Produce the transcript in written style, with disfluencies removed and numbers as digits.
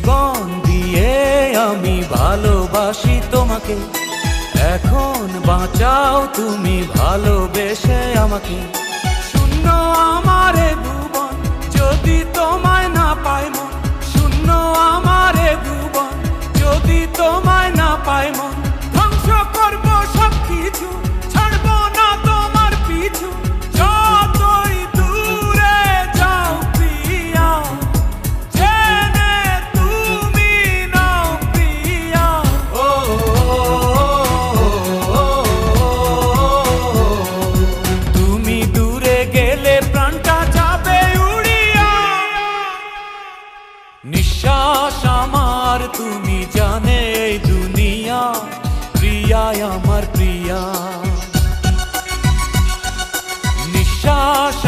জীবন দিয়ে আমি ভালোবাসি তোমাকে। এখন বাঁচাও তুমি ভালোবেসে আমাকে। শূন্য আমারে ভুবন যদি তোমায় না পাই মন, শূন্য আমারে ভুবন যদি তোমায় না পাই মন। ধ্বংস করব সবকিছু, ছাড়বো না তোমার পিছু, যতই দূরে যাও প্রিয়া, জেনে তুমি নাও প্রিয়া। ও তুমি দূরে গেলে প্রাণটা যাবে উড়িয়া, নিঃশ্বাস আমার তুমি।